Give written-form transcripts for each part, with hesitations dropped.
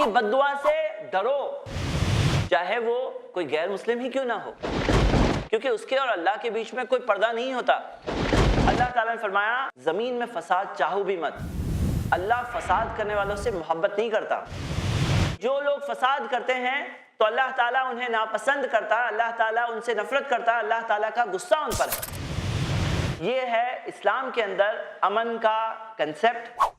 کی بد دعا سے ڈرو، چاہے وہ کوئی غیر مسلم ہی کیوں نہ ہو، کیونکہ اس کے اور اللہ کے بیچ میں کوئی پردہ نہیں ہوتا۔ اللہ تعالیٰ نے فرمایا زمین میں فساد چاہو بھی مت، اللہ فساد کرنے والوں سے محبت نہیں کرتا۔ جو لوگ فساد کرتے ہیں تو اللہ تعالیٰ انہیں ناپسند کرتا ہے، اللہ تعالیٰ ان سے نفرت کرتا ہے، اللہ تعالیٰ کا غصہ ان پر ہے۔ یہ ہے اسلام کے اندر امن کا کنسپٹ۔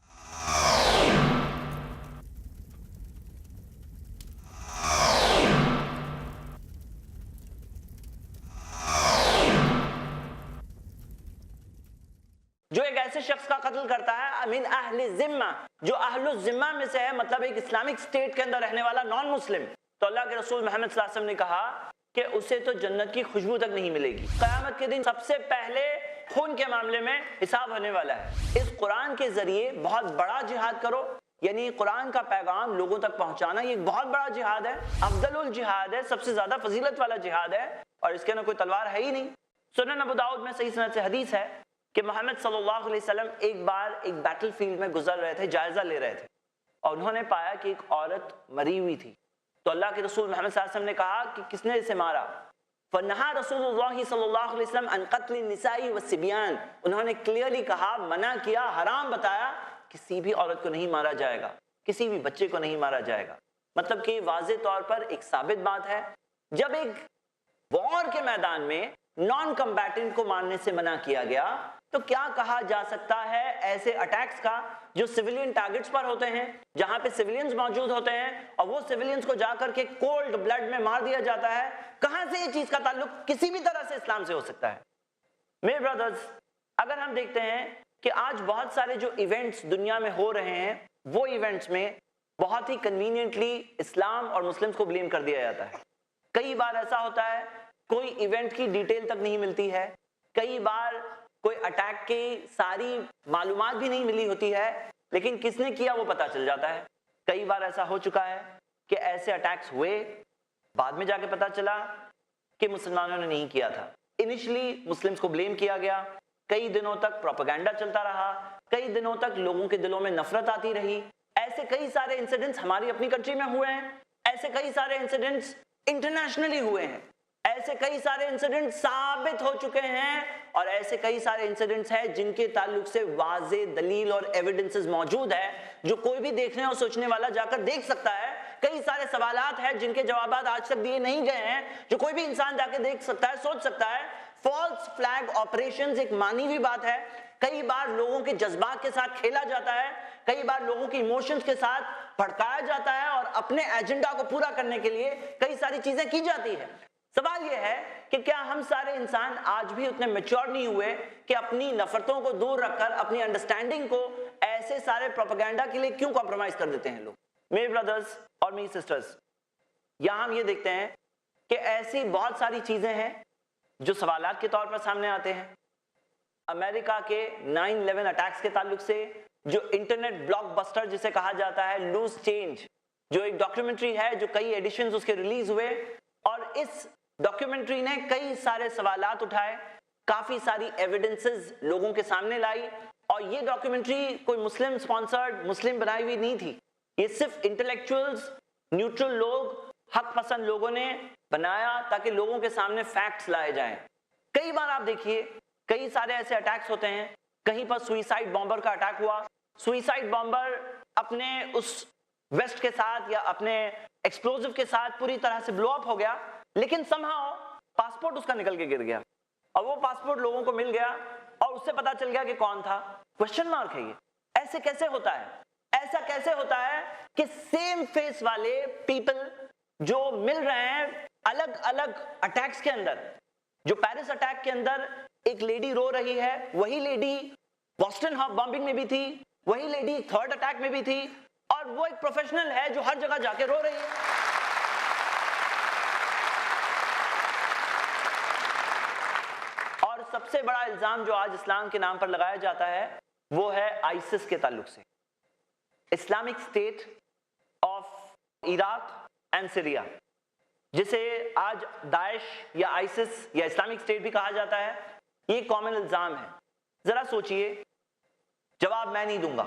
جو ایک ایسے شخص کا قتل کرتا ہے من اہل ذمہ، جو اہل الذمہ میں سے ہے، مطلب ایک اسلامک اسٹیٹ کے اندر رہنے والا نان مسلم، تو اللہ کے رسول محمد صلی اللہ علیہ وسلم نے کہا کہ اسے تو جنت کی خوشبو تک نہیں ملے گی۔ قیامت کے دن سب سے پہلے خون کے معاملے میں حساب ہونے والا ہے۔ اس قرآن کے ذریعے بہت بڑا جہاد کرو، یعنی قرآن کا پیغام لوگوں تک پہنچانا، یہ ایک بہت بڑا جہاد ہے، افضل الجہاد ہے، سب سے زیادہ فضیلت والا جہاد ہے، اور اس کے اندر کوئی تلوار ہے ہی نہیں۔ سنن ابو داؤد میں صحیح سند سے حدیث ہے کہ محمد صلی اللہ علیہ وسلم ایک بار ایک بیٹل فیلڈ میں گزر رہے تھے، جائزہ لے رہے تھے، اور انہوں نے پایا کہ ایک عورت مری ہوئی تھی۔ تو اللہ کے رسول محمد صلی اللہ علیہ وسلم نے کہا کہ کس نے اسے مارا؟ فنہا رسول اللہ صلی اللہ علیہ وسلم عن قتل النساء والصبیان، انہوں نے کلیئرلی کہا، منع کیا، حرام بتایا، کسی بھی عورت کو نہیں مارا جائے گا، کسی بھی بچے کو نہیں مارا جائے گا۔ مطلب کہ واضح طور پر ایک ثابت بات ہے، جب ایک وار کے میدان میں نان کمبیٹنٹ کو مارنے سے منع کیا گیا تو کیا کہا جا سکتا ہے ایسے اٹیکس کا جو سیویلین ٹارگٹس پر ہوتے ہیں، جہاں پہ سیویلینز موجود ہوتے ہیں، اور وہ سیویلینز کو جا کر کے کولڈ بلڈ میں مار دیا جاتا ہے؟ کہاں سے یہ چیز کا تعلق کسی بھی طرح سے اسلام سے ہو سکتا ہے؟ میرے برادرز، اگر ہم دیکھتے ہیں کہ آج بہت سارے جو ایونٹس دنیا میں ہو رہے ہیں، وہ ایونٹس میں بہت ہی کنوینئنٹلی اسلام اور مسلمز کو بلیم کر دیا جاتا ہے۔ کئی بار ایسا ہوتا ہے کوئی ایونٹ کی ڈیٹیل تک نہیں ملتی ہے، کئی بار کوئی اٹیک کی ساری معلومات بھی نہیں ملی ہوتی ہے، لیکن کس نے کیا وہ پتا چل جاتا ہے۔ کئی بار ایسا ہو چکا ہے کہ ایسے اٹیکس ہوئے، بعد میں جا کے پتا چلا کہ مسلمانوں نے نہیں کیا تھا۔ انیشلی مسلمز کو بلیم کیا گیا، کئی دنوں تک پروپیگنڈا چلتا رہا، کئی دنوں تک لوگوں کے دلوں میں نفرت آتی رہی۔ ایسے کئی سارے انسیڈنٹس ہماری اپنی کنٹری میں ہوئے ہیں، ایسے کئی سارے انسیڈنٹس انٹرنیشنلی ہوئے ہیں، ایسے کئی سارے انسیڈنٹ ثابت ہو چکے ہیں، اور ایسے کئی سارے انسیڈنٹس ہیں جن کے تعلق سے واضح دلیل اور ایویڈنسز موجود ہے، جو کوئی بھی دیکھنے اور سوچنے والا جا کر دیکھ سکتا ہے۔ کئی سارے سوالات ہیں جن کے جوابات آج تک دیے نہیں گئے ہیں، جو کوئی بھی انسان جا کے دیکھ سکتا ہے، سوچ سکتا ہے۔ فالس فلیگ آپریشنز ایک معنی ہوئی بات ہے، کئی بار لوگوں کے جذبات کے ساتھ کھیلا جاتا ہے، کئی بار لوگوں کی ایموشنز کے ساتھ بھڑکایا جاتا ہے، اور اپنے ایجنڈا کو پورا کرنے کے لیے کئی ساری چیزیں کی جاتی ہے۔ سوال یہ ہے کہ کیا ہم سارے انسان آج بھی اتنے میچور نہیں ہوئے کہ اپنی نفرتوں کو دور رکھ کر اپنی انڈرسٹینڈنگ کو ایسے سارے پروپیگنڈا کے لیے کیوں کمپرومائز کر دیتے ہیں لوگ؟ میرے برادرز اور میری سسٹرز، یہاں ہم یہ دیکھتے ہیں کہ ایسی بہت ساری چیزیں ہیں جو سوالات کے طور پر سامنے آتے ہیں۔ امریکہ کے 9/11 اٹیکس کے تعلق سے جو انٹرنیٹ بلاک بسٹر جسے کہا جاتا ہے، لوز چینج، جو ایک ڈاکیومنٹری ہے، جو کئی ایڈیشنز اس کے ریلیز ہوئے، اور اس ڈاکیومنٹری نے کئی سارے سوالات اٹھائے، کافی ساری ایویڈنسز لوگوں کے سامنے لائی، اور یہ ڈاکیومنٹری کوئی مسلم سپانسرڈ، مسلم بنائی ہوئی نہیں تھی، یہ صرف انٹلیکچوئلز، نیوٹرل لوگ، حق پسند لوگوں نے بنایا تاکہ لوگوں کے سامنے فیکٹس لائے جائیں۔ کئی بار آپ دیکھیے کئی سارے ایسے اٹیکس ہوتے ہیں، کہیں پر سوئسائڈ بامبر کا اٹیک ہوا، سوئسائڈ بامبر اپنے اس ویسٹ کے ساتھ یا اپنے ایکسپلوزو کے ساتھ پوری طرح سے بلو اپ ہو گیا، لیکن سمہاؤ پاسپورٹ اس کا نکل کے گر گیا، اور وہ پاسپورٹ لوگوں کو مل گیا، اور اس سے پتا چل گیا کہ کون تھا۔ کوشچن مارک ہے یہ، ایسے کیسے ہوتا ہے؟ ایسا کیسے ہوتا ہے کہ سیم فیس والے پیپل جو مل رہے ہیں الگ الگ اٹیکس کے اندر، جو پیرس اٹیک کے اندر ایک لیڈی رو رہی ہے، وہی لیڈی بوسٹن بمبنگ میں بھی تھی، وہی لیڈی تھرڈ اٹیک میں بھی تھی، اور وہ ایک پروفیشنل ہے جو ہر جگہ جا کے رو رہی ہے۔ اور سب سے بڑا الزام جو آج اسلام کے نام پر لگایا جاتا ہے وہ ہے آئیسس کے تعلق سے، Islamic state of Iraq and Syria, جسے آج داعش یا آئیسس یا اسلامک اسٹیٹ بھی کہا جاتا ہے۔ یہ کامن الزام ہے۔ ذرا سوچئے، جواب میں نہیں دوں گا،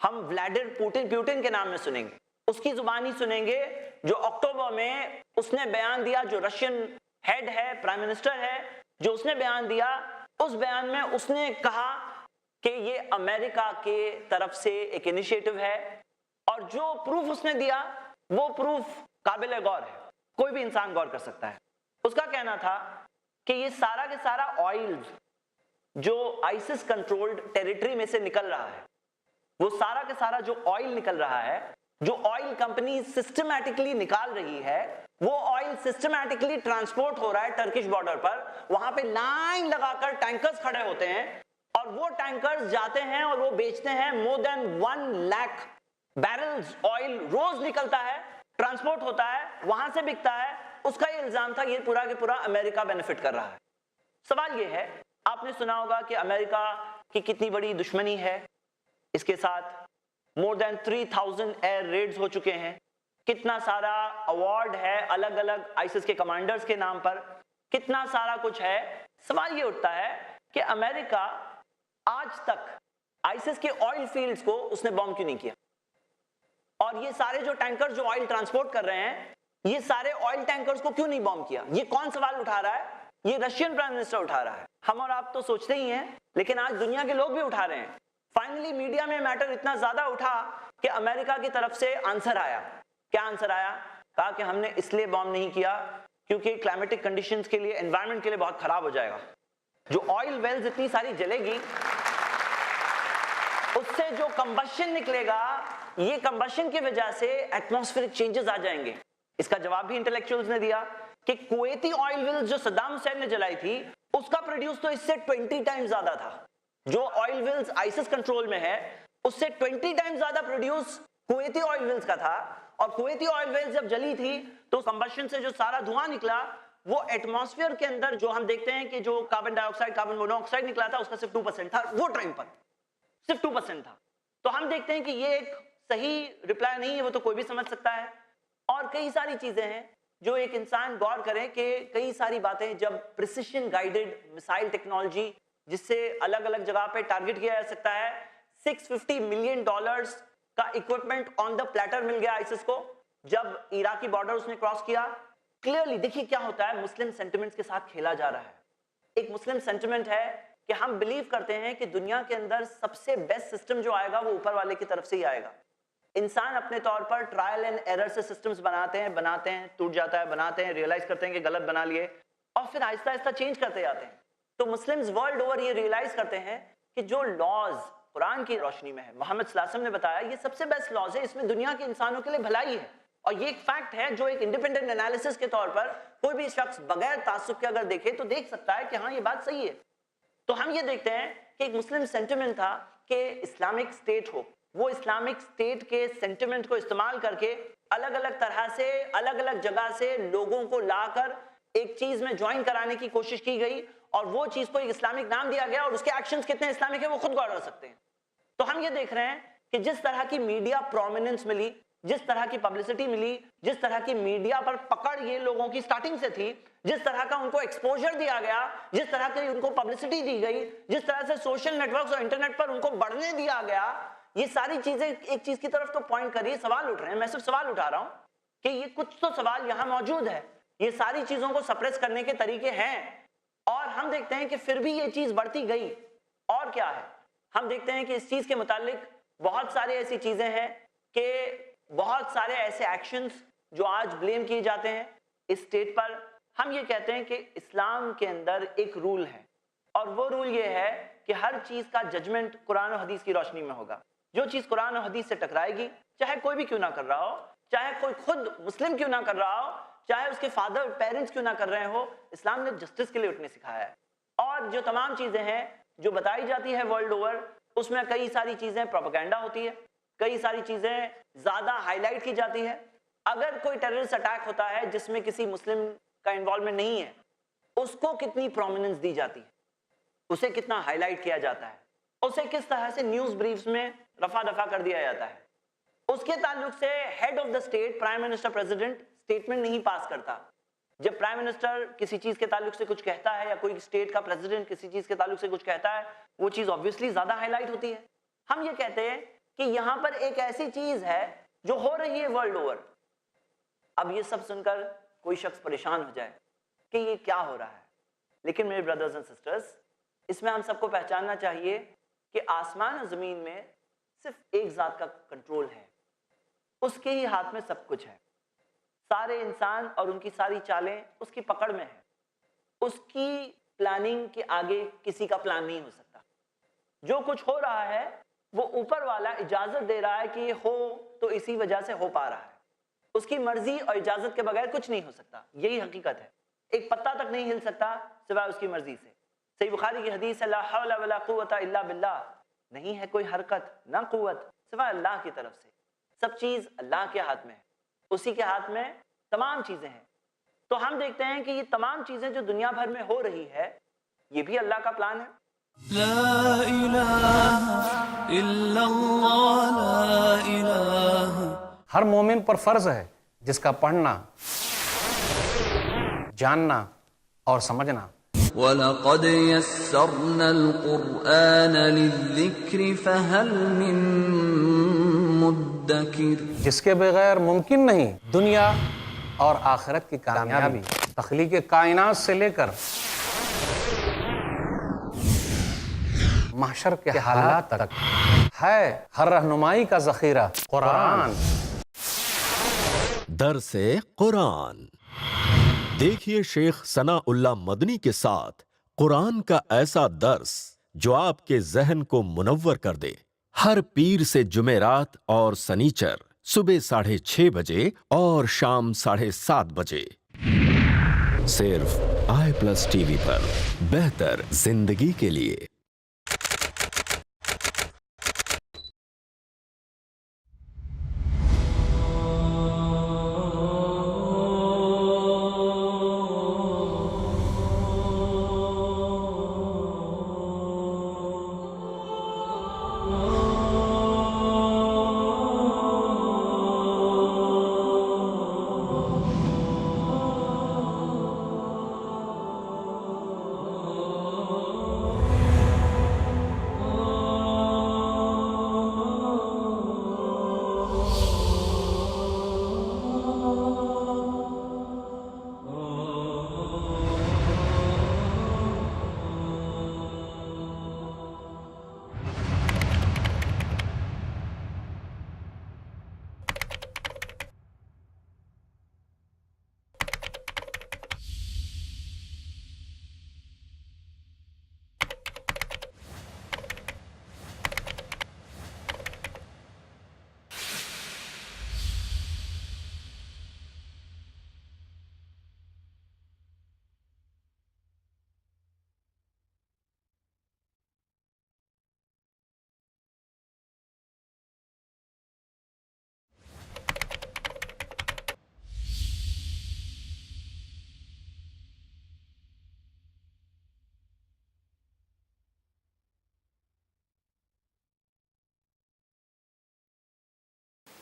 ہم ولیڈر پوٹن کے نام میں سنیں گے، اس کی زبانی سنیں گے جو اکتوبر میں اس نے بیان دیا, جو رشین ہیڈ ہے, پرائم منسٹر ہے, جو اس نے بیان دیا, اس بیان میں اس نے کہا کہ یہ امریکہ کے طرف سے ایک انیشیٹو ہے, اور جو پروف اس نے دیا وہ پروف قابل غور ہے, کوئی بھی انسان غور کر سکتا ہے. اس کا کہنا تھا کہ یہ سارا کے سارا آئل جو آئسس کنٹرولڈ ٹیریٹری میں سے نکل رہا ہے, وہ سارا کے سارا جو آئل نکل رہا ہے, جو آئل کمپنی سسٹمیٹکلی نکال رہی ہے, وہ آئل سسٹمیٹکلی ٹرانسپورٹ ہو رہا ہے ٹرکش بارڈر پر. وہاں پہ لائن لگا کر ٹینکرز کھڑے ہوتے ہیں, اور وہ ٹینکرز جاتے ہیں اور وہ بیچتے ہیں. مور دین 1 لاکھ بیرلز آئل روز نکلتا ہے, ٹرانسپورٹ ہوتا ہے, وہاں سے بکتا ہے. اس کا یہ الزام تھا یہ پورا کہ پورا امریکہ بینیفٹ کر رہا ہے. سوال یہ ہے, آپ نے سنا ہوگا کہ امریکہ کی کتنی بڑی دشمنی ہے اس کے ساتھ. مور دین 3000 ایئر ریڈز ہو چکے ہیں, کتنا سارا ایوارڈ ہے الگ الگ آئسس کے کمانڈرز کے نام پر, کتنا سارا کچھ ہے. سوال یہ اٹھتا ہے کہ امریکہ آج تک آئسس کے آئل فیلڈز کو اس نے بوم کیوں نہیں کیا, اور یہ سارے جو ٹینکر جو آئل ٹرانسپورٹ کر رہے ہیں, یہ سارے آئل ٹینکرز کو کیوں نہیں بوم کیا. یہ کون سوال اٹھا رہا ہے؟ یہ رشین پرائم منسٹر اٹھا رہا ہے. ہم اور آپ تو سوچتے ہی ہیں, لیکن آج دنیا کے لوگ بھی اٹھا رہے ہیں. فائنلی میڈیا میں میٹر اتنا زیادہ اٹھا کہ امریکہ کی طرف سے آنسر آیا. کیا آنسر آیا؟ کہا کہ ہم نے اس لیے بوم نہیں کیا کیونکہ کلائمیٹک کنڈیشنز کے لیے, انوائرمنٹ کے لیے بہت خراب ہو جائے گا. جو آئل ویلز اتنی ساری جلے گی, اس سے جو کمبشن نکلے گا, یہ کمبشن کی وجہ سے ایٹماسفیرک چینجز آ جائیں گے. اس کا جواب بھی انٹلیکچوئلز نے دیا کہ کویتی آئل ویلز جو صدام حسین نے جلائی تھی, اس کا پروڈیوس تو اس سے 20 ٹائم زیادہ تھا. جو آئل ویلز آئسس کنٹرول میں ہے, اس سے 20 ٹائم زیادہ پروڈیوس کویتی آئل ویلز کا تھا. اور کویتی آئل ویلز جب جلی تھی تو کمبشن سے جو سارا دھواں نکلا, وہ ایٹماسفیئر کے اندر جو ہم دیکھتے ہیں کہ جو کاربن ڈائی آکسائڈ, کاربن مونو آکسائڈ نکلا تھا, اس کا صرف 2% تھا. وہ ٹائم پر صرف 2% تھا. تو ہم دیکھتے ہیں کہ یہ ایک صحیح رپلائی نہیں ہے, وہ تو کوئی بھی سمجھ سکتا ہے. اور کئی ساری چیزیں ہیں جو ایک انسان غور کرے کہ کئی ساری باتیں, جب پریسیشن گائیڈڈ مسائل ٹیکنالوجی جس سے الگ الگ جگہ پہ ٹارگٹ کیا جا سکتا ہے, $650 ملین کا اکوپمنٹ آن دا پلیٹر مل گیا آئسس کو جب عراقی بارڈر اس نے کراس کیا. کلیئرلی دیکھیے کیا ہوتا ہے, مسلم سینٹیمنٹس کے ساتھ کھیلا جا رہا ہے. ایک مسلم سینٹیمنٹ ہے کہ ہم بلیو کرتے ہیں کہ دنیا کے اندر سب سے بیسٹ سسٹم جو آئے گا وہ اوپر والے کی طرف سے ہی آئے گا. انسان اپنے طور پر ٹرائل اینڈ ایرر سے سسٹمز بناتے ہیں, ٹوٹ جاتا ہے, بناتے ہیں, ریئلائز کرتے ہیں کہ غلط بنا لیے, اور پھر آہستہ آہستہ چینج کرتے جاتے ہیں. تو مسلمز ورلڈ اوور یہ ریئلائز کرتے ہیں کہ جو لاز قرآن کی روشنی میں ہے, محمد صلی اللہ علیہ وسلم نے بتایا, یہ سب سے بیسٹ لاز ہے, اس میں دنیا کے انسانوں کے لیے بھلائی ہے. اور یہ ایک فیکٹ ہے جو ایک انڈیپینڈنٹ انالیسس کے طور پر کوئی بھی شخص بغیر تعصب کے اگر دیکھے تو دیکھ سکتا ہے کہ ہاں یہ بات صحیح ہے. تو ہم یہ دیکھتے ہیں کہ ایک مسلم سینٹیمنٹ تھا کہ اسلامک اسٹیٹ ہو. وہ اسلامک اسٹیٹ کے سینٹیمنٹ کو استعمال کر کے الگ الگ طرح سے الگ الگ جگہ سے لوگوں کو لا کر ایک چیز میں جوائن کرانے کی کوشش کی گئی, اور وہ چیز کو ایک اسلامک نام دیا گیا, اور اس کے ایکشنز کتنے اسلامک ہیں وہ خود غور کر سکتے ہیں. تو ہم یہ دیکھ رہے ہیں کہ جس طرح کی میڈیا پرومیننس ملی, جس طرح کی پبلسٹی ملی, جس طرح کی میڈیا پر پکڑ یہ لوگوں کی سٹارٹنگ سے تھی, جس طرح کا ان کو ایکسپوجر دیا گیا, جس طرح کی ان کو پبلسٹی دی گئی, جس طرح سے سوشل نیٹ ورکس اور انٹرنیٹ پر ان کو بڑھنے دیا گیا, یہ ساری چیزیں ایک چیز کی طرف تو پوائنٹ کر رہی ہے. سوال اٹھ رہے ہیں, میں صرف سوال اٹھا رہا ہوں کہ یہ کچھ تو سوال یہاں موجود ہے. یہ ساری چیزوں کو سپریس کرنے کے طریقے ہیں, اور ہم دیکھتے ہیں کہ پھر بھی یہ چیز بڑھتی گئی. اور کیا ہے, ہم دیکھتے ہیں کہ اس چیز کے متعلق بہت سارے ایسی چیزیں ہیں کہ بہت سارے ایسے ایکشنز جو آج بلیم کیے جاتے ہیں اس اسٹیٹ پر. ہم یہ کہتے ہیں کہ اسلام کے اندر ایک رول ہے, اور وہ رول یہ ہے کہ ہر چیز کا ججمنٹ قرآن و حدیث کی روشنی میں ہوگا. جو چیز قرآن و حدیث سے ٹکرائے گی, چاہے کوئی بھی کیوں نہ کر رہا ہو, چاہے کوئی خود مسلم کیوں نہ کر رہا ہو, چاہے اس کے فادر پیرنٹس کیوں نہ کر رہے ہو, اسلام نے جسٹس کے لیے اٹھنے سکھایا ہے. اور جو تمام چیزیں ہیں جو بتائی جاتی ہے ورلڈ اوور, اس میں کئی ساری چیزیں پروپیگنڈا ہوتی ہے, کئی ساری چیزیں زیادہ ہائی لائٹ کی جاتی ہے. اگر کوئی ٹیررسٹ اٹیک ہوتا ہے جس میں کسی مسلم کا انوالومنٹ نہیں ہے, اس کو کتنی پرومیننس دی جاتی ہے, اسے کتنا ہائی لائٹ کیا جاتا ہے, اسے کس طرح سے نیوز بریفز میں رفع دفع کر دیا جاتا ہے. اس کے تعلق سے head of the state, prime minister, president statement نہیں پاس کرتا. جب پرائم منسٹر کسی چیز کے تعلق سے کچھ کہتا ہے یا کوئی اسٹیٹ کا پریزیڈنٹ کسی چیز کے تعلق سے کچھ کہتا ہے, وہ چیز obviously زیادہ ہائی لائٹ ہوتی ہے. ہم یہ کہتے ہیں کہ یہاں پر ایک ایسی چیز ہے جو ہو رہی ہے ورلڈ اوور. اب یہ سب سن کر کوئی شخص پریشان ہو جائے کہ یہ کیا ہو رہا ہے، لیکن میرے بردرز اینڈ سسٹرز، اس میں ہم سب کو پہچاننا چاہیے کہ آسمان اور زمین میں صرف ایک ذات کا کنٹرول ہے، اس کے ہی ہاتھ میں سب کچھ ہے. سارے انسان اور ان کی ساری چالیں اس کی پکڑ میں ہیں. اس کی پلاننگ کے آگے کسی کا پلان نہیں ہو سکتا. جو کچھ ہو رہا ہے وہ اوپر والا اجازت دے رہا ہے کہ یہ ہو، تو اسی وجہ سے ہو پا رہا ہے. اس کی مرضی اور اجازت کے بغیر کچھ نہیں ہو سکتا. یہی حقیقت ہے. ایک پتا تک نہیں ہل سکتا سوائے اس کی مرضی سے. صحیح بخاری کی حدیث ہے، لا حول ولا قوت الا باللہ، نہیں ہے کوئی حرکت نہ قوت سوائے اللہ کی طرف سے. سب چیز اللہ کے ہاتھ میں ہے، اسی کے ہاتھ میں تمام چیزیں ہیں. تو ہم دیکھتے ہیں کہ یہ تمام چیزیں جو دنیا بھر میں ہو رہی ہے، یہ بھی اللہ کا پلان ہے. لا الہ الا اللہ، لا الہ. ہر مومن پر فرض ہے جس کا پڑھنا، جاننا اور سمجھنا. وَلَقَدْ يَسَّرْنَا الْقُرْآنَ لِلذِّكْرِ فَهَلْ مِن مُدَّكِرٍ. جس کے بغیر ممکن نہیں دنیا اور آخرت کی کامیابی. تخلیق کائنات سے لے کر محشر کے حالات تک ہے ہر رہنمائی کا ذخیرہ قرآن. درس قرآن. دیکھیے شیخ ثناء اللہ مدنی کے ساتھ قرآن کا ایسا درس جو آپ کے ذہن کو منور کر دے. ہر پیر سے جمعرات اور سنیچر صبح 6:30 بجے اور شام 7:30 بجے صرف i+TV پر. بہتر زندگی کے لیے.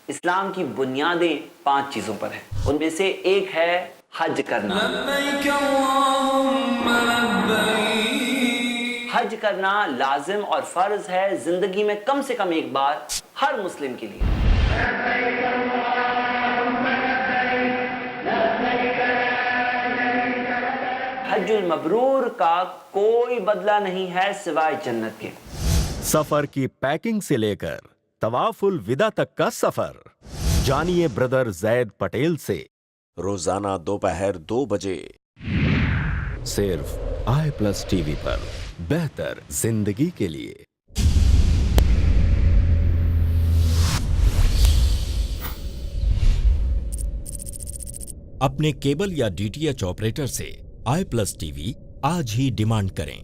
اسلام کی بنیادیں 5 چیزوں پر ہیں. ان میں سے ایک ہے حج کرنا. لبیک اللہم لبیک. حج کرنا لازم اور فرض ہے زندگی میں کم سے کم ایک بار ہر مسلم کے لیے. حج المبرور کا کوئی بدلہ نہیں ہے سوائے جنت کے. سفر کی پیکنگ سے لے کر طواف الوداع تک کا سفر جانیے بردر زید پٹیل سے. روزانہ دوپہر 2 بجے صرف i+TV پر. بہتر زندگی کے لیے. اپنے کیبل یا DTH آپریٹر سے i+TV آج ہی ڈیمانڈ کریں.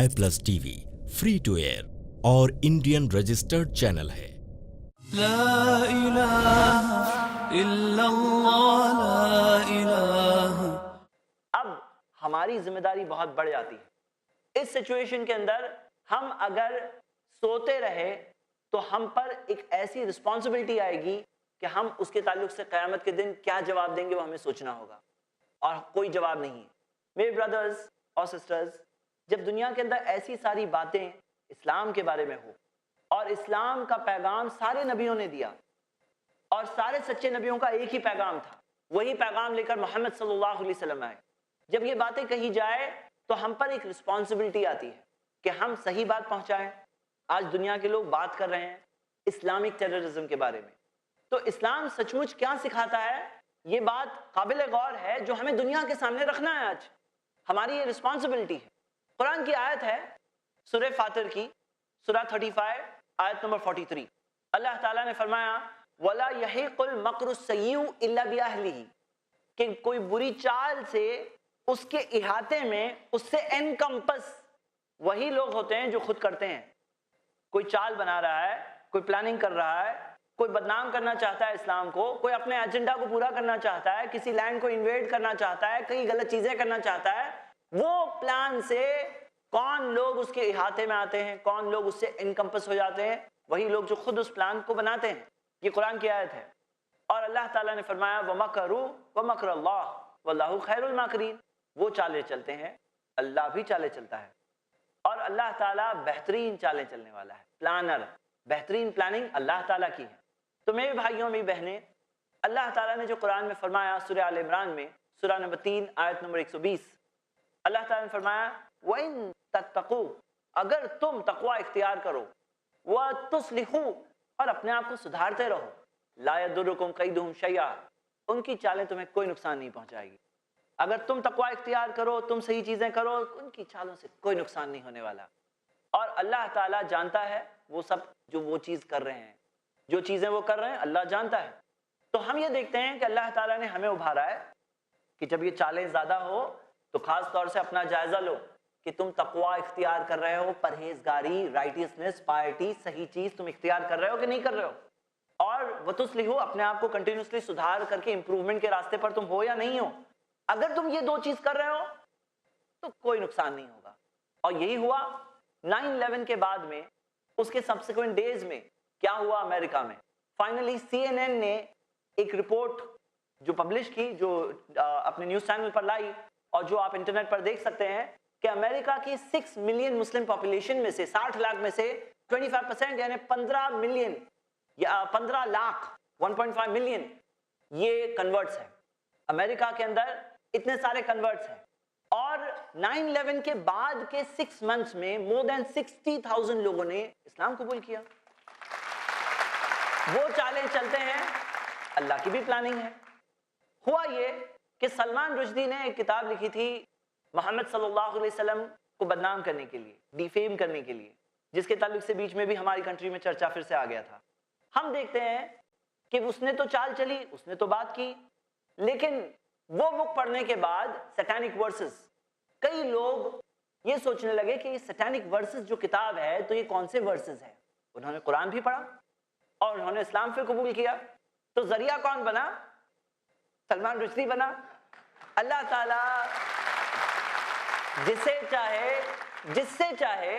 i+TV فری ٹو ایئر اور انڈین رجسٹرڈ چینل ہے. لا الہ الا اللہ، لا الہ. اب ہماری ذمہ داری بہت بڑھ جاتی ہے. اس سچویشن کے اندر ہم اگر سوتے رہے تو ہم پر ایک ایسی رسپانسبلٹی آئے گی کہ ہم اس کے تعلق سے قیامت کے دن کیا جواب دیں گے وہ ہمیں سوچنا ہوگا، اور کوئی جواب نہیں ہے. میرے برادرز اور سسٹرز، جب دنیا کے اندر ایسی ساری باتیں اسلام کے بارے میں ہو اور اسلام کا پیغام سارے نبیوں نے دیا، اور سارے سچے نبیوں کا ایک ہی پیغام تھا، وہی پیغام لے کر محمد صلی اللہ علیہ وسلم آئے۔ جب یہ باتیں کہی جائے تو ہم پر ایک رسپانسبلٹی آتی ہے کہ ہم صحیح بات پہنچائیں۔ آج دنیا کے لوگ بات کر رہے ہیں اسلامک ٹیررزم کے بارے میں، تو اسلام سچ مچ کیا سکھاتا ہے، یہ بات قابل غور ہے جو ہمیں دنیا کے سامنے رکھنا ہے۔ آج ہماری یہ رسپانسبلٹی ہے۔ قرآن کی آیت ہے سورہ فاطر کی، سورہ 35 آیت نمبر 43۔ اللہ تعالیٰ نے فرمایا وَلَا يَحِيقُ الْمَكْرُ السَّيِّئُ إِلَّا بِأَهْلِهِ، کہ کوئی بری چال سے اس کے احاطے میں اس سے انکمپس وہی لوگ ہوتے ہیں جو خود کرتے ہیں۔ کوئی چال بنا رہا ہے، کوئی پلاننگ کر رہا ہے، کوئی بدنام کرنا چاہتا ہے اسلام کو، کوئی اپنے ایجنڈا کو پورا کرنا چاہتا ہے، کسی لینڈ کو انویڈ کرنا چاہتا ہے، کئی غلط چیزیں کرنا چاہتا ہے، وہ پلان سے کون لوگ اس کے احاطے میں آتے ہیں، کون لوگ اس سے انکمپس ہو جاتے ہیں، وہی لوگ جو خود اس پلان کو بناتے ہیں۔ یہ قرآن کی آیت ہے۔ اور اللہ تعالیٰ نے فرمایا وَمَكَرُوا وَمَكْرَ اللَّهُ وَاللَّهُ خَيْرُ الْمَاكِرِينَ، وہ چالیں چلتے ہیں، اللہ بھی چالیں چلتا ہے، اور اللہ تعالیٰ بہترین چالیں چلنے والا ہے، پلانر۔ بہترین پلاننگ اللہ تعالیٰ کی ہے۔ تو میرے بھائیوں میری بہنیں، اللہ تعالیٰ نے جو قرآن میں فرمایا سورہ آل عمران میں سورہ نمبر 3 آیت نمبر 120، اللہ تعالیٰ نے فرمایا وَإِن تَتَّقُوا، اگر تم تقوی اختیار کرو، وَتُصْلِحُوا، اور اپنے آپ کو سدھارتے رہو، لَا يَضُرُّكُمْ كَيْدُهُمْ شَيْئًا، ان کی چالیں تمہیں کوئی نقصان نہیں پہنچائے گی۔ اگر تم تقوی اختیار کرو، تم صحیح چیزیں کرو، ان کی چالوں سے کوئی نقصان نہیں ہونے والا۔ اور اللہ تعالیٰ جانتا ہے وہ سب جو وہ چیز کر رہے ہیں، جو چیزیں وہ کر رہے ہیں اللہ جانتا ہے۔ تو ہم یہ دیکھتے ہیں کہ اللہ تعالیٰ نے ہمیں ابھارا ہے کہ جب یہ چالیں زیادہ ہو تو خاص طور سے اپنا جائزہ لو کہ تم تقوی اختیار کر رہے ہو، پرہیزگاری، رائٹیسنس، پائٹی، صحیح چیز تم اختیار کر رہے ہو کہ نہیں کر رہے ہو، اور وَتُصْلِحُوا، اپنے آپ کو کنٹینیوسلی سدھار کر کے امپروومنٹ کے راستے پر تم ہو یا نہیں ہو۔ اگر تم یہ دو چیز کر رہے ہو تو کوئی نقصان نہیں ہوگا۔ اور یہی ہوا 9/11 کے بعد میں، اس کے سبسیکوینٹ ڈیز میں کیا ہوا امریکہ میں۔ فائنلی CNN نے ایک رپورٹ جو پبلش کی، جو اپنے نیوز چینل پر لائی، اور جو آپ انٹرنیٹ پر دیکھ سکتے ہیں کہ امریکہ کی 6 ملین مسلم پاپولیشن میں سے 60 لاکھ میں سے 25% یعنی 15 ملین یا 15 لاکھ 1.5 ملین یہ کنورٹس ہیں۔ امریکہ کے اندر اتنے سارے کنورٹس ہیں، اور 9/11 کے بعد کے 6 منتھس میں more than 60,000 لوگوں نے اسلام قبول کیا۔ وہ چالیں چلتے ہیں، اللہ کی بھی پلاننگ ہے۔ ہوا یہ کہ سلمان رشدی نے ایک کتاب لکھی تھی محمد صلی اللہ علیہ وسلم کو بدنام کرنے کے لیے، ڈیفیم کرنے کے لیے، جس کے تعلق سے بیچ میں بھی ہماری کنٹری میں چرچا پھر سے آ گیا تھا۔ ہم دیکھتے ہیں کہ اس نے تو چال چلی، اس نے تو بات کی، لیکن وہ بک پڑھنے کے بعد سیٹینک ورسز، کئی لوگ یہ سوچنے لگے کہ یہ سیٹینک ورسز جو کتاب ہے تو یہ کون سے ورسز ہیں۔ انہوں نے قرآن بھی پڑھا اور انہوں نے اسلام پھر قبول کیا۔ تو ذریعہ کون بنا؟ سلمان رشدی بنا۔ اللہ تعالیٰ جس سے چاہے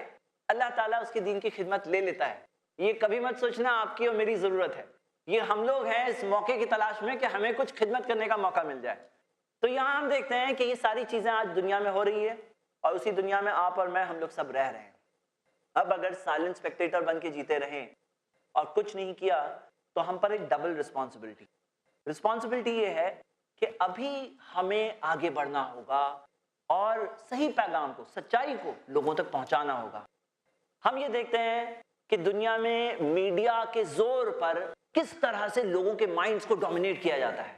اللہ تعالیٰ اس کے دین کی خدمت لے لیتا ہے۔ یہ کبھی مت سوچنا آپ کی اور میری ضرورت ہے، یہ ہم لوگ ہیں اس موقع کی تلاش میں کہ ہمیں کچھ خدمت کرنے کا موقع مل جائے۔ تو یہاں ہم دیکھتے ہیں کہ یہ ساری چیزیں آج دنیا میں ہو رہی ہے، اور اسی دنیا میں آپ اور میں ہم لوگ سب رہ رہے ہیں۔ اب اگر سائلنٹ اسپیکٹیٹر بن کے جیتے رہیں اور کچھ نہیں کیا تو ہم پر ایک ڈبل رسپانسبلٹی یہ ہے کہ ابھی ہمیں آگے بڑھنا ہوگا اور صحیح پیغام کو، سچائی کو لوگوں تک پہنچانا ہوگا۔ ہم یہ دیکھتے ہیں کہ دنیا میں میڈیا کے زور پر کس طرح سے لوگوں کے مائنڈز کو ڈومینیٹ کیا جاتا ہے،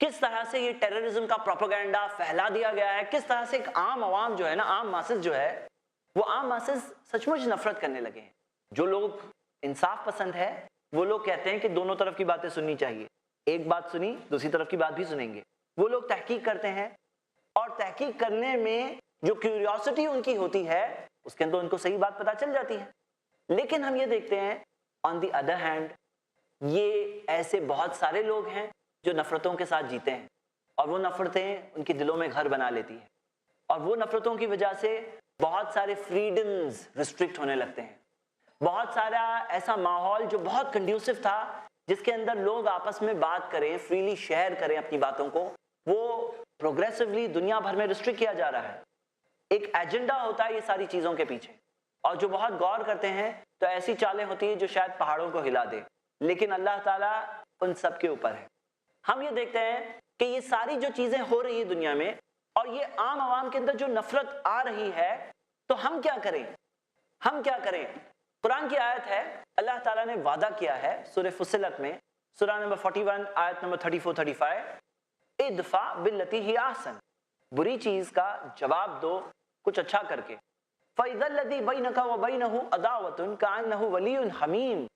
کس طرح سے یہ ٹیررزم کا پروپیگنڈا پھیلا دیا گیا ہے، کس طرح سے ایک عام عوام جو ہے نا، عام ماسز جو ہے، وہ عام ماسز سچ مچ نفرت کرنے لگے ہیں۔ جو لوگ انصاف پسند ہے وہ لوگ کہتے ہیں کہ دونوں طرف کی باتیں سننی چاہیے، ایک بات سنی دوسری طرف کی بات بھی سنیں گے۔ وہ لوگ تحقیق کرتے ہیں، اور تحقیق کرنے میں جو کیوریوسٹی ان کی ہوتی ہے اس کے اندر ان کو صحیح بات پتہ چل جاتی ہے۔ لیکن ہم یہ دیکھتے ہیں آن دی ادر ہینڈ یہ ایسے بہت سارے لوگ ہیں جو نفرتوں کے ساتھ جیتے ہیں، اور وہ نفرتیں ان کے دلوں میں گھر بنا لیتی ہیں، اور وہ نفرتوں کی وجہ سے بہت سارے فریڈمز ریسٹرکٹ ہونے لگتے ہیں۔ بہت سارا ایسا ماحول جو بہت کنڈیوسو تھا، جس کے اندر لوگ آپس میں بات کریں، فریلی شیئر کریں اپنی باتوں کو، وہ پروگریسولی دنیا بھر میں ریسٹرکٹ کیا جا رہا ہے۔ ایک ایجنڈا ہوتا ہے یہ ساری چیزوں کے پیچھے، اور جو بہت غور کرتے ہیں تو ایسی چالیں ہوتی ہیں جو شاید پہاڑوں کو ہلا دے، لیکن اللہ تعالیٰ ان سب کے اوپر ہے۔ ہم یہ دیکھتے ہیں کہ یہ ساری جو چیزیں ہو رہی ہیں دنیا میں اور یہ عام عوام کے اندر جو نفرت آ رہی ہے، تو ہم کیا کریں؟ ہم کیا کریں؟ قرآن کی آیت ہے، اللہ تعالیٰ نے وعدہ کیا ہے سورہ فصلت میں، سورہ نمبر 41 آیت نمبر 34-35، ادفع باللتی ہی احسن، بری چیز کا جواب دو کچھ اچھا کر کے، فَإِذَا الَّذِي بَيْنَكَ وَبَيْنَهُ عَدَاوَةٌ كَأَنَّهُ وَلِيٌّ حَمِيمٌ،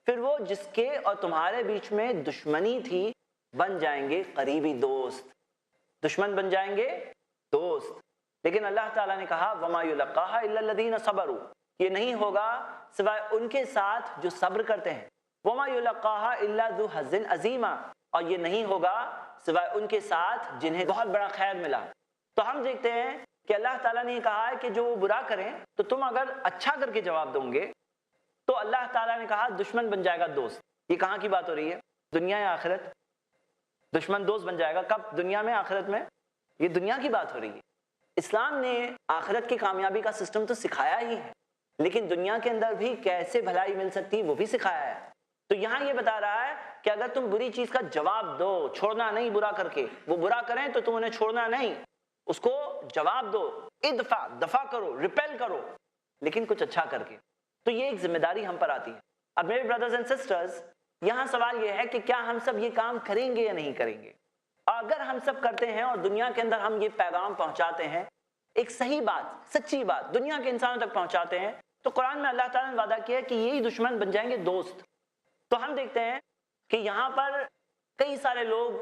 پھر وہ جس کے اور تمہارے بیچ میں دشمنی تھی بن جائیں گے قریبی دوست، دشمن بن جائیں گے دوست۔ لیکن اللہ تعالیٰ نے کہا وَمَا يُلَقَّاهَا إِلَّا الَّذِينَ صَبَرُوا، یہ نہیں ہوگا سوائے ان کے ساتھ جو صبر کرتے ہیں، وَمَا يُلَقَّاهَا إِلَّا ذُو حَظٍّ عَظِيمٍ، اور یہ نہیں ہوگا سوائے ان کے ساتھ جنہیں بہت بڑا خیر ملا۔ تو ہم دیکھتے ہیں کہ اللہ تعالیٰ نے یہ کہا ہے کہ جو وہ برا کریں تو تم اگر اچھا کر کے جواب دو گے تو اللہ تعالیٰ نے کہا دشمن بن جائے گا دوست۔ یہ کہاں کی بات ہو رہی ہے؟ دنیا یا آخرت؟ دشمن دوست بن جائے گا کب؟ دنیا میں، آخرت میں؟ یہ دنیا کی بات ہو رہی ہے۔ اسلام نے آخرت کی کامیابی کا سسٹم تو سکھایا ہی ہے، لیکن دنیا کے اندر بھی کیسے بھلائی مل سکتی وہ بھی سکھایا ہے۔ تو یہاں یہ بتا رہا ہے کہ اگر تم بری چیز کا جواب دو، چھوڑنا نہیں برا کر کے، وہ برا کریں تو تم انہیں چھوڑنا نہیں، اس کو جواب دو، دفع کرو، ریپیل کرو، لیکن کچھ اچھا کر کے۔ تو یہ ایک ذمہ داری ہم پر آتی ہے۔ اب میرے بردرز اینڈ سسٹرز، یہاں سوال یہ ہے کہ کیا ہم سب یہ کام کریں گے یا نہیں کریں گے؟ اور اگر ہم سب کرتے ہیں اور دنیا کے اندر ہم یہ پیغام پہنچاتے ہیں، ایک صحیح بات، سچی بات دنیا کے انسانوں تک پہنچاتے ہیں، تو قرآن میں اللہ تعالیٰ نے وعدہ کیا ہے کہ یہی دشمن بن جائیں گے دوست۔ تو ہم دیکھتے ہیں کہ یہاں پر کئی سارے لوگ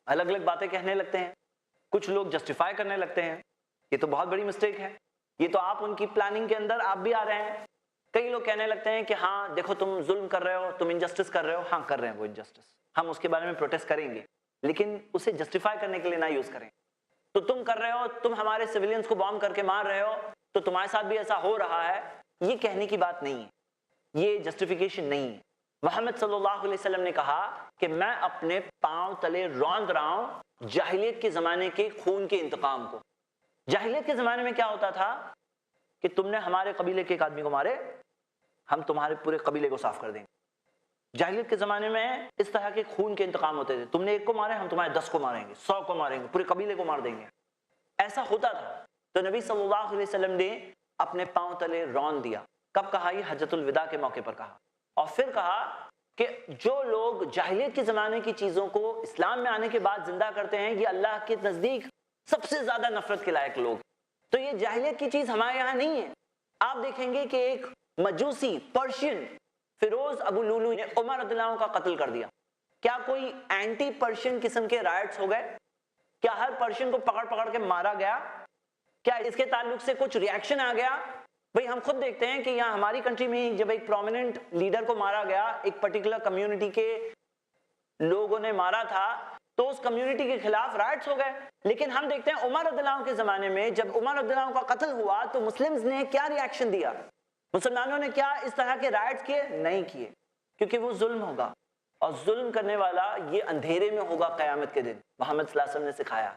الگ الگ باتیں کہنے لگتے ہیں، کچھ لوگ جسٹیفائی کرنے لگتے ہیں، یہ تو بہت بڑی مسٹیک ہے، یہ تو آپ ان کی پلاننگ کے اندر آپ بھی آ رہے ہیں۔ کئی لوگ کہنے لگتے ہیں کہ ہاں دیکھو تم ظلم کر رہے ہو، تم انجسٹس کر رہے ہو، ہاں کر رہے ہیں وہ انجسٹس، ہم اس کے بارے میں پروٹیسٹ کریں گے، لیکن اسے جسٹیفائی کرنے کے لیے نہ یوز کریں۔ تو تم کر رہے ہو، تم ہمارے سویلینز کو بام کر کے مار رہے ہو، تو تمہارے ساتھ بھی ایسا ہو رہا ہے، یہ کہنے کی بات نہیں ہے، یہ جسٹیفیکیشن نہیں ہے۔ محمد صلی اللہ علیہ وسلم نے کہا کہ میں اپنے پاؤں تلے روند رہا ہوں جاہلیت کے زمانے کے خون کے انتقام کو۔ جاہلیت کے زمانے میں کیا ہوتا تھا کہ تم نے ہمارے قبیلے کے ایک آدمی کو مارے، ہم تمہارے پورے قبیلے کو صاف کر دیں گے۔ جاہلیت کے زمانے میں اس طرح کے خون کے انتقام ہوتے تھے، تم نے ایک کو مارے ہم تمہارے 10 کو ماریں گے، 100 کو ماریں گے، پورے قبیلے کو مار دیں گے، ایسا ہوتا تھا۔ تو نبی صلی اللہ علیہ وسلم نے اپنے پاؤں تلے رون دیا۔ کب کہا؟ یہ حجۃ الوداع کے موقع پر کہا، اور پھر کہا کہ جو لوگ جاہلیت کے زمانے کی چیزوں کو اسلام میں آنے کے بعد زندہ کرتے ہیں، یہ اللہ کے نزدیک سب سے زیادہ نفرت کے لائق لوگ۔ تو یہ جاہلیت کی چیز ہمارے یہاں نہیں ہے۔ آپ دیکھیں گے کہ ایک مجوسی پرشین فیروز ابو لولو نے عمر رضی اللہ عنہ کا قتل کر دیا۔ کیا کوئی اینٹی پرشین قسم کے رائٹس ہو گئے؟ کیا ہر پرشین کو پکڑ پکڑ کے مارا گیا؟ کیا اس کے تعلق سے کچھ ریاکشن آ گیا؟ بھئی ہم خود دیکھتے ہیں کہ یہاں ہماری کنٹری میں جب ایک پرومیننٹ لیڈر کو مارا گیا، ایک پرٹیکولر کمیونٹی کے لوگوں نے مارا تھا، تو اس کمیونٹی کے خلاف رائٹس ہو گئے۔ لیکن ہم دیکھتے ہیں عمر رضی اللہ عنہ کے زمانے میں جب عمر رضی اللہ عنہ کا قتل ہوا تو مسلمز نے کیا ریاکشن دیا؟ مسلمانوں نے کیا اس طرح کے رائٹس کیے؟ نہیں کیے، کیونکہ وہ ظلم ہوگا، اور ظلم کرنے والا یہ اندھیرے میں ہوگا قیامت کے دن۔ محمد صلی اللہ علیہ وسلم نے سکھایا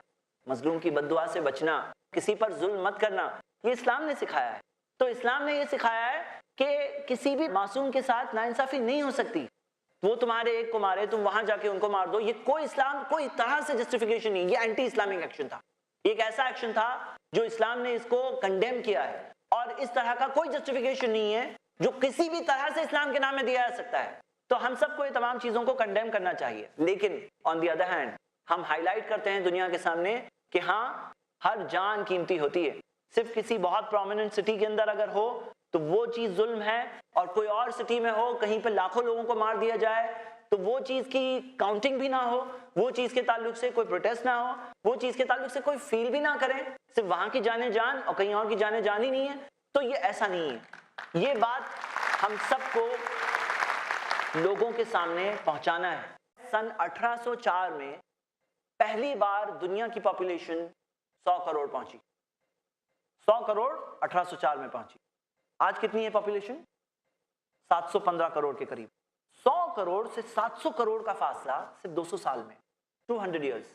مظلوم کی بد دعا سے بچنا، کسی پر ظلم مت کرنا، یہ اسلام نے سکھایا ہے۔ تو اسلام نے یہ سکھایا ہے کہ کسی بھی معصوم کے ساتھ ناانصافی نہیں ہو سکتی۔ وہ تمہارے ایک کو مارے، تم وہاں جا کے ان کو مار دو، یہ کوئی اسلام کوئی طرح سے جسٹیفیکیشن نہیں، یہ اینٹی اسلامک ایکشن تھا۔ ایک ایسا ایکشن تھا جو اسلام نے اس کو کنڈیم کیا ہے، اور اس طرح کا کوئی جسٹیفیکیشن نہیں ہے جو کسی بھی طرح سے اسلام کے نام میں دیا جا سکتا ہے۔ تو ہم سب کو یہ تمام چیزوں کو کنڈیم کرنا چاہیے، لیکن آن دی ادر ہینڈ ہم ہائی لائٹ کرتے ہیں دنیا کے سامنے کہ ہاں ہر جان قیمتی ہوتی ہے۔ صرف کسی بہت پرومیننٹ سٹی کے اندر اگر ہو تو وہ چیز ظلم ہے، اور کوئی اور سٹی میں ہو کہیں پہ لاکھوں لوگوں کو مار دیا جائے تو وہ چیز کی کاؤنٹنگ بھی نہ ہو، وہ چیز کے تعلق سے کوئی پروٹیسٹ نہ ہو، وہ چیز کے تعلق سے کوئی فیل بھی نہ کریں، صرف وہاں کی جانیں جان اور کہیں اور کی جانیں جان ہی نہیں ہے، تو یہ ایسا نہیں ہے۔ یہ بات ہم سب کو لوگوں کے سامنے پہنچانا ہے۔ سن 1804 میں پہلی بار دنیا کی پاپولیشن 100 کروڑ پہنچی، 100 کروڑ 1804 میں پہنچی۔ آج کتنی ہے پاپولیشن؟ 715 کروڑ کے قریب۔ 100 کروڑ سے 700 کروڑ کا فاصلہ صرف 200 سال میں، 200 ایئرز۔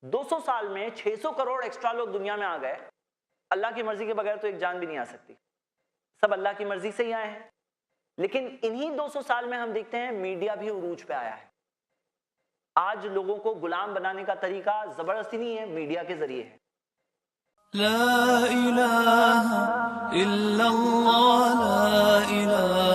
200 سال میں 600 کروڑ ایکسٹرا لوگ دنیا میں آ گئے۔ اللہ کی مرضی کے بغیر تو ایک جان بھی نہیں آ سکتی، سب اللہ کی مرضی سے ہی آئے ہیں۔ لیکن انہی 200 سال میں ہم دیکھتے ہیں میڈیا بھی عروج پہ آیا ہے، آج لوگوں کو غلام بنانے کا طریقہ زبردستی نہیں ہے، میڈیا کے ذریعے ہے. لا الہ الا اللہ لا الہ